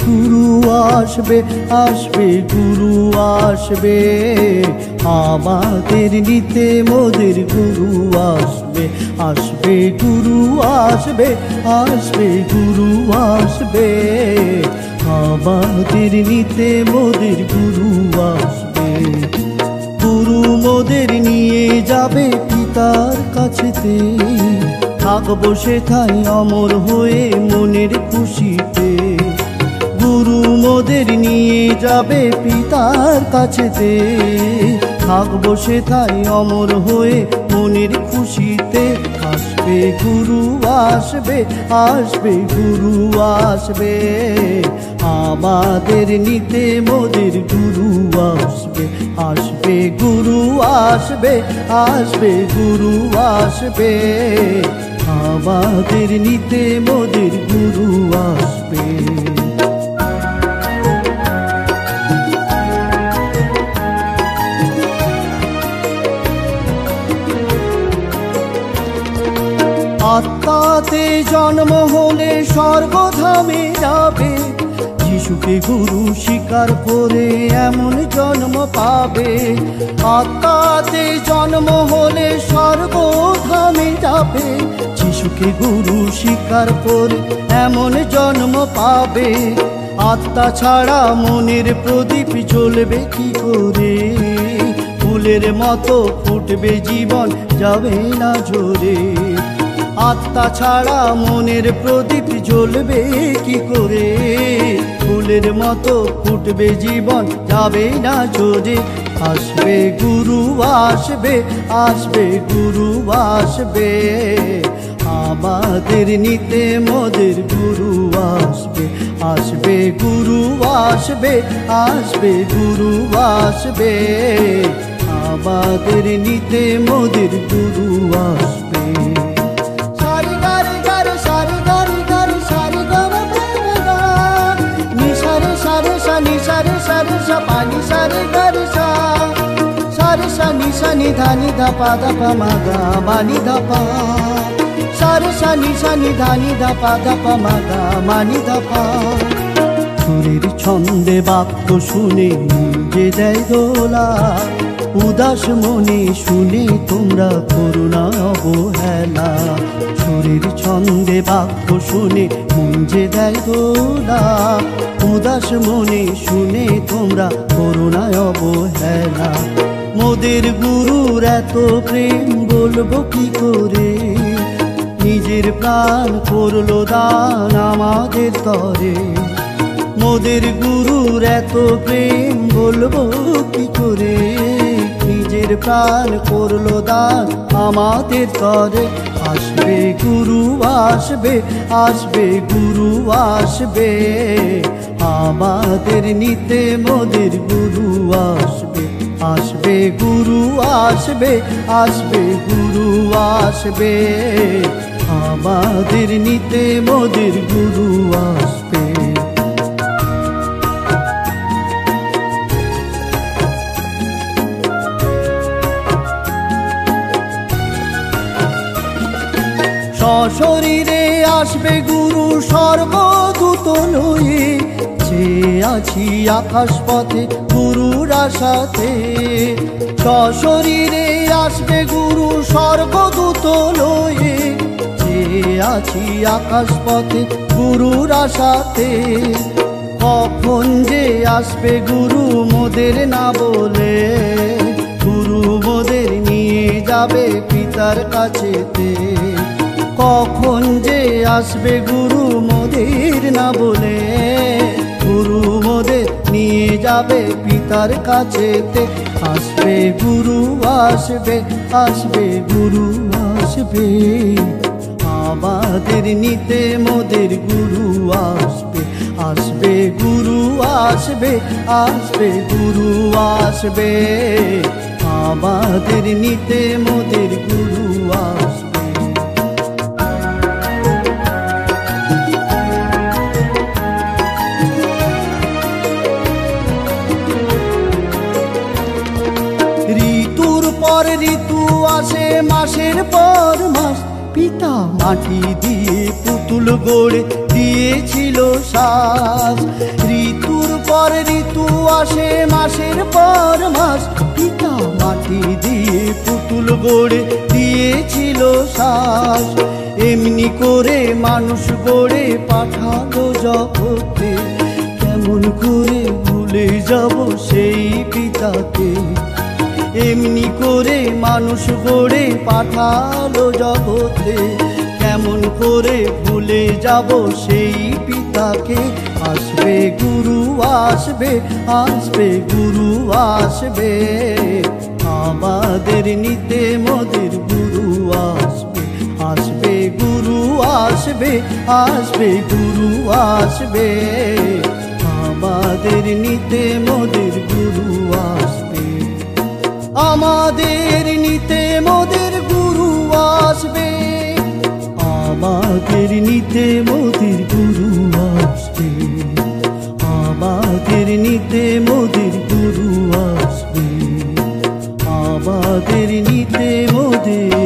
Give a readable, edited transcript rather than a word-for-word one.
গুরু আসবে, আসবে গুরু আসবে, আমাদের নিতে মোদের গুরু আসবে, আসবে গুরু আসবে, আসবে গুরু আসবে, আমাদের নিতে মোদের গুরু আসবে। গুরু মোদের নিয়ে যাবে পিতার কাছেতে, থাকবো সেথায় অমর হয়ে মনের খুশিতে। গুরু মোদের নিয়ে যাবে পিতার কাছেতে, থাকবো সেথায় অমর হয়ে মনের খুশিতে। আসবে গুরু আসবে, আসবে গুরু আসবে, আমাদের নিতে মোদের গুরু আসবে, আসবে গুরু আসবে, আসবে গুরু আসবে, আমাদের নিতে মোদের গুরু আসবে। আত্মাতে জন্ম হলে স্বর্গধামে যাবে, যিশুকে গুরু স্বীকার করে এমন জন্ম পাবে। আত্মাতে জন্ম হলে স্বর্গধামে যাবে, যিশুকে গুরু স্বীকার করে এমন জন্ম পাবে। আত্মা ছাড়া মনের প্রদীপ জ্বলবে কি করে, ফুলের মতো ফুটবে জীবন যাবে না ঝরে। আত্মা ছাড়া মনের প্রদীপ জ্বলবে কি করে, ফুলের মতো ফুটবে জীবন যাবে না ঝরে। আসবে গুরু আসবে, আসবে গুরু আসবে, আমাদের নিতে মোদের গুরু আসবে, আসবে গুরু আসবে, আসবে গুরু আসবে, আমাদের নিতে মোদের গুরু আসবে। পানি সারে গারে সা, সারে সা নি সা নি ধা নি ধা পা ধা পা মা গা মা নি ধা পা, সারে সা নি ধা নি ধা পা ধা পা মা গা মা নি ধা পা। সুরের ছন্দে বাক্য শুনে যে দেয় দোলা, উদাস মনে শুনে তোমরা করো না অবহেলা। সুরের ছন্দে বাক্য শুনে মন যে দেয় দোলা, উদাস মনে শুনে তোমরা করো না অবহেলা। মোদের গুরুর এত প্রেম বলবো কি করে, নিজের প্রাণ করলো দান আমাদের তরে। মোদের গুরুর এত প্রেম বলবো কি করে, নিজের প্রাণ করলো দান আমাদের তরে। আসবে গুরু আসবে, আসবে গুরু আসবে, আমাদের নিতে মোদের গুরু আসবে, আসবে গুরু আসবে, আসবে গুরু আসবে, আমাদের নিতে মোদের গুরু আসবে। সশরীরে আসবে গুরু সর্বদূত লয়ে, যে আছি আকাশ পথে গুরুর আশাতে। সশরীরে আসবে গুরু সর্বদূত লয়ে, যে আছি আকাশ পথে গুরুর আশাতে। কখন যে আসবে গুরু মোদের না বলে, গুরু মোদের নিয়ে যাবে পিতার কাছেতে। কখন যে আসবে গুরু মোদের না বলে, গুরু মোদের নিয়ে যাবে পিতার কাছেতে। আসবে গুরু আসবে, আসবে গুরু আসবে, আমাদের নিতে মোদের গুরু আসবে, আসবে গুরু আসবে, আসবে গুরু আসবে, আমাদের নিতে মোদের গুরু আসবে। ঋতুর পর ঋতু আসে, মাসের পর মাস, পিতা মাটি দিয়ে পুতুল গড়ে দিয়েছিল বিশ্বাস। ঋতুর পর ঋতু আসে, মাসের পর মাস, পিতা মাটি দিয়ে পুতুল গড়ে দিয়েছিল শ্বাস। এমনি করে মানুষ গড়ে পাঠালো জগতে, কেমন করে ভুলে যাব সেই পিতাকে। এমনি করে মানুষ গড়ে পাঠালো জগতে, কেমন করে ভুলে যাব সেই পিতাকে। আসবে গুরু আসবে, আসবে গুরু আসবে, আমাদের নিতে মোদের গুরু আসবে। আসবে গুরু আসবে, আসবে গুরু আসবে, আমাদের নিতে মোদের গুরু আসবে। আমাদের নিতে মোদের গুরু আসবে, আমাদের নিতে মোদের গুরু আসবে, আমাদের নিতে মোদের গুরু আসবে, আমাদের নিতে মোদের